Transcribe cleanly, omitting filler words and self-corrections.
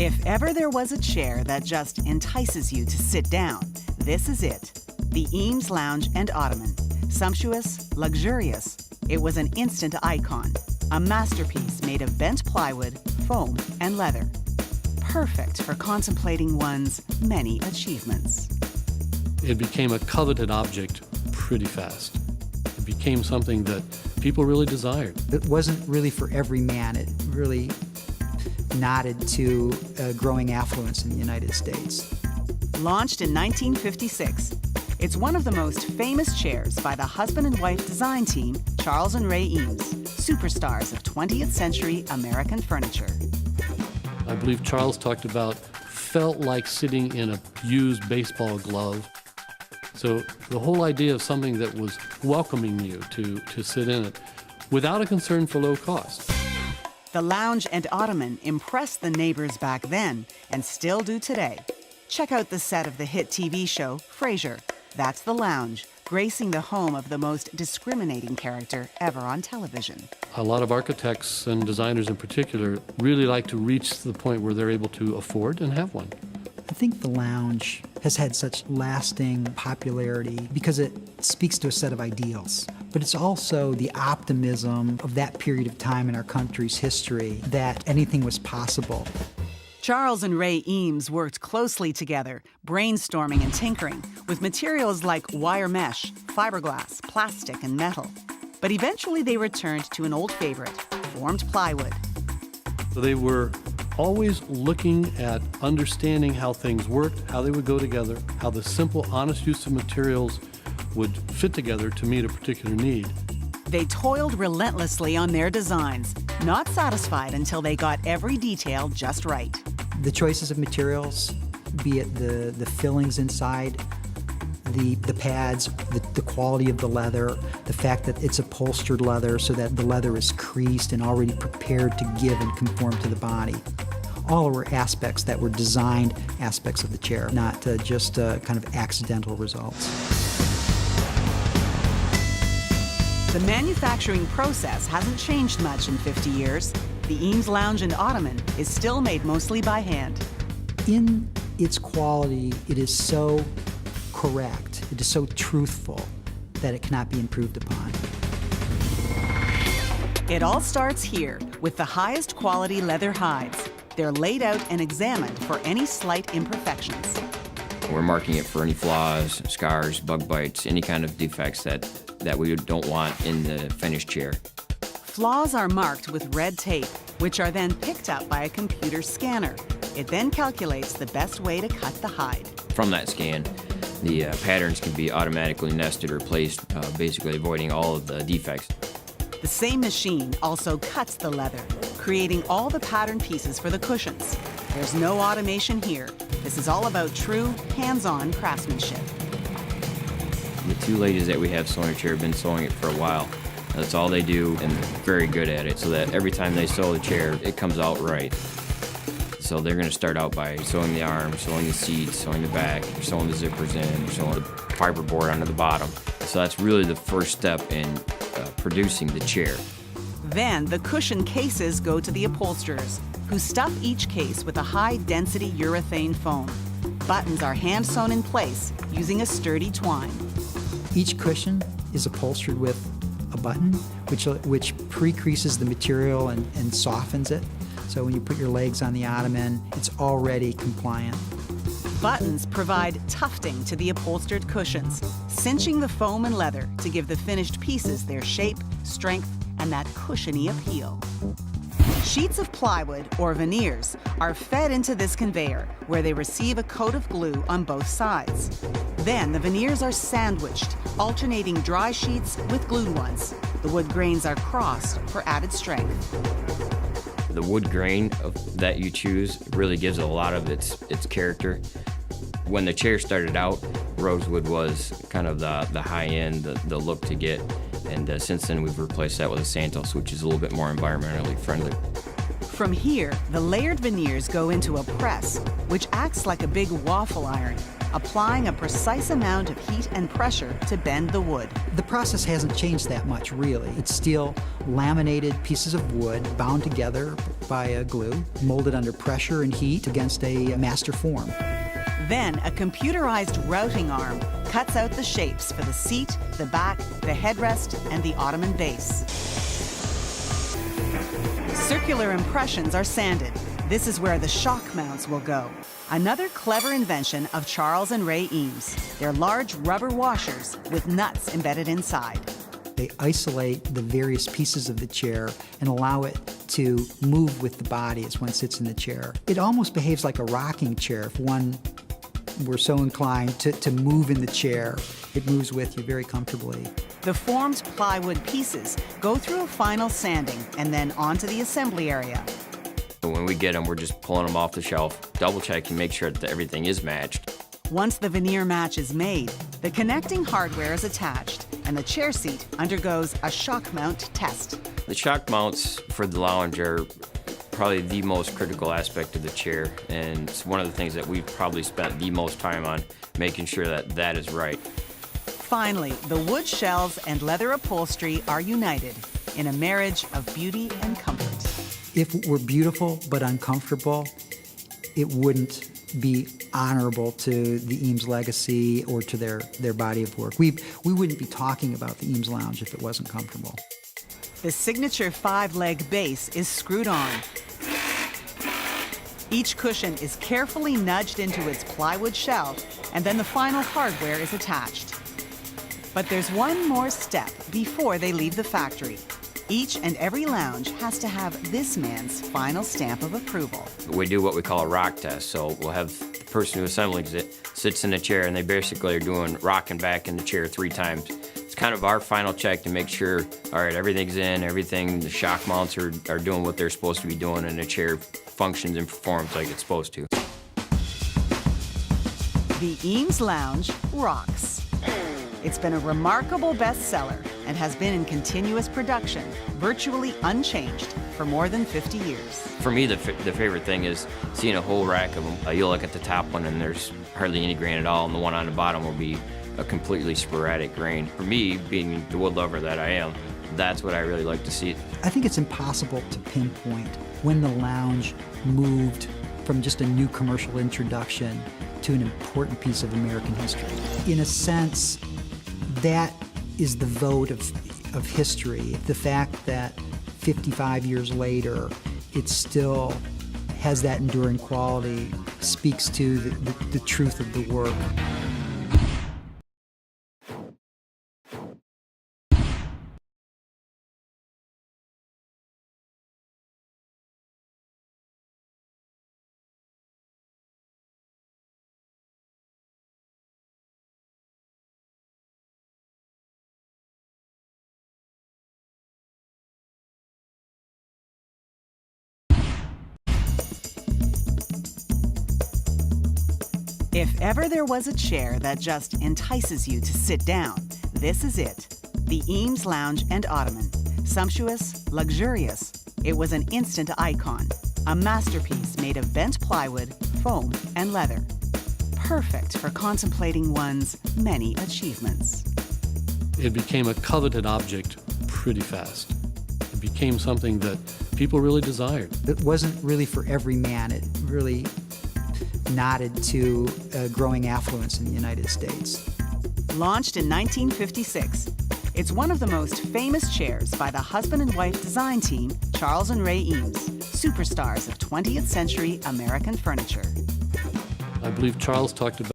If ever there was a chair that just entices you to sit down, this is it. The Eames Lounge and Ottoman. Sumptuous, luxurious, it was an instant icon. A masterpiece made of bent plywood, foam, and leather. Perfect for contemplating one's many achievements. It became a coveted object pretty fast. It became something that people really desired. It wasn't really for every man. It really nodded to growing affluence in the United States. Launched in 1956, it's one of the most famous chairs by the husband and wife design team, Charles and Ray Eames, superstars of 20th century American furniture. I believe Charles talked about felt like sitting in a used baseball glove. So the whole idea of something that was welcoming you to sit in it without a concern for low cost. The lounge and ottoman impressed the neighbors back then and still do today. Check out the set of the hit TV show, Frasier. That's the lounge, gracing the home of the most discriminating character ever on television. A lot of architects and designers in particular really like to reach the point where they're able to afford and have one. I think the lounge has had such lasting popularity because it speaks to a set of ideals. But it's also the optimism of that period of time in our country's history that anything was possible. Charles and Ray Eames worked closely together, brainstorming and tinkering with materials like wire mesh, fiberglass, plastic, and metal. But eventually they returned to an old favorite, formed plywood. So they were always looking at understanding how things worked, how they would go together, how the simple, honest use of materials would fit together to meet a particular need. They toiled relentlessly on their designs, not satisfied until they got every detail just right. The choices of materials, be it the fillings inside, the pads, the quality of the leather, the fact that it's upholstered leather so that the leather is creased and already prepared to give and conform to the body. All were aspects that were designed aspects of the chair, not just kind of accidental results. The manufacturing process hasn't changed much in 50 years. The Eames Lounge and Ottoman is still made mostly by hand. In its quality, it is so correct, it is so truthful that it cannot be improved upon. It all starts here with the highest quality leather hides. They're laid out and examined for any slight imperfections. We're marking it for any flaws, scars, bug bites, any kind of defects that we don't want in the finished chair. Flaws are marked with red tape, which are then picked up by a computer scanner. It then calculates the best way to cut the hide. From that scan, the patterns can be automatically nested or placed, basically avoiding all of the defects. The same machine also cuts the leather, creating all the pattern pieces for the cushions. There's no automation here. This is all about true, hands-on craftsmanship. The two ladies that we have sewing a chair have been sewing it for a while. That's all they do, and they're very good at it, so that every time they sew the chair, it comes out right. So they're going to start out by sewing the arms, sewing the seats, sewing the back, sewing the zippers in, sewing the fiberboard onto the bottom. So that's really the first step in producing the chair. Then the cushion cases go to the upholsterers, who stuff each case with a high-density urethane foam. Buttons are hand-sewn in place using a sturdy twine. Each cushion is upholstered with a button, which pre-creases the material and softens it. So when you put your legs on the ottoman, it's already compliant. Buttons provide tufting to the upholstered cushions, cinching the foam and leather to give the finished pieces their shape, strength, and that cushiony appeal. Sheets of plywood, or veneers, are fed into this conveyor, where they receive a coat of glue on both sides. Then the veneers are sandwiched, alternating dry sheets with glued ones. The wood grains are crossed for added strength. The wood grain that you choose really gives a lot of its character. When the chair started out, rosewood was kind of the high end, the look to get. And since then, we've replaced that with a Santos, which is a little bit more environmentally friendly. From here, the layered veneers go into a press, which acts like a big waffle iron. applying a precise amount of heat and pressure to bend the wood. The process hasn't changed that much, really. It's still laminated pieces of wood bound together by a glue, molded under pressure and heat against a master form. Then a computerized routing arm cuts out the shapes for the seat, the back, the headrest, and the ottoman base. Circular impressions are sanded. This is where the shock mounts will go. Another clever invention of Charles and Ray Eames. They're large rubber washers with nuts embedded inside. They isolate the various pieces of the chair and allow it to move with the body as one sits in the chair. It almost behaves like a rocking chair. If one were so inclined to move in the chair, it moves with you very comfortably. The formed plywood pieces go through a final sanding and then onto the assembly area. When we get them, we're just pulling them off the shelf, double checking, make sure that everything is matched. Once the veneer match is made, the connecting hardware is attached and the chair seat undergoes a shock mount test. The shock mounts for the lounge are probably the most critical aspect of the chair, and it's one of the things that we've probably spent the most time on, making sure that that is right. Finally, the wood shells and leather upholstery are united in a marriage of beauty and comfort. If it were beautiful but uncomfortable, it wouldn't be honorable to the Eames legacy or to their body of work. We wouldn't be talking about the Eames Lounge if it wasn't comfortable. The signature 5-leg base is screwed on. Each cushion is carefully nudged into its plywood shell, and then the final hardware is attached. But there's one more step before they leave the factory. Each and every lounge has to have this man's final stamp of approval. We do what we call a rock test, so we'll have the person who assembles it sits in the chair, and they basically are doing rocking back in the chair 3 times. It's kind of our final check to make sure, all right, everything's in, the shock mounts are doing what they're supposed to be doing, and the chair functions and performs like it's supposed to. The Eames Lounge rocks. It's been a remarkable bestseller and has been in continuous production, virtually unchanged, for more than 50 years. For me, the favorite thing is seeing a whole rack of them. You'll look at the top one and there's hardly any grain at all, and the one on the bottom will be a completely sporadic grain. For me, being the wood lover that I am, that's what I really like to see. I think it's impossible to pinpoint when the lounge moved from just a new commercial introduction to an important piece of American history. In a sense, that is the vote of history. The fact that 55 years later, it still has that enduring quality speaks to the truth of the work. If ever there was a chair that just entices you to sit down, this is it. The Eames Lounge and Ottoman. Sumptuous, luxurious. It was an instant icon. A masterpiece made of bent plywood, foam, and leather. Perfect for contemplating one's many achievements. It became a coveted object pretty fast. It became something that people really desired. It wasn't really for every man. It really nodded to growing affluence in the United States. Launched in 1956, it's one of the most famous chairs by the husband and wife design team, Charles and Ray Eames, superstars of 20th century American furniture. I believe Charles talked about